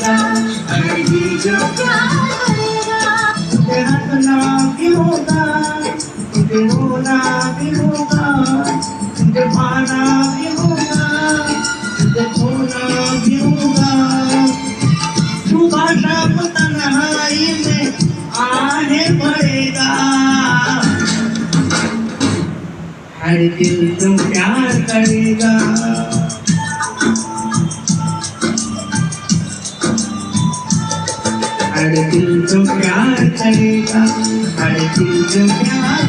करेगा, हर दिल जो प्यार करेगा। तुझे हंसना भी होगा, तुझे रोना भी होगा, तुझे पाना भी होगा, तुझे खोना भी होगा। सुबह शाम तन्हाई में आने पड़ेगा, हर दिल जो प्यार करेगा। हर दिल जो प्यार करेगा, हर दिल जो प्यार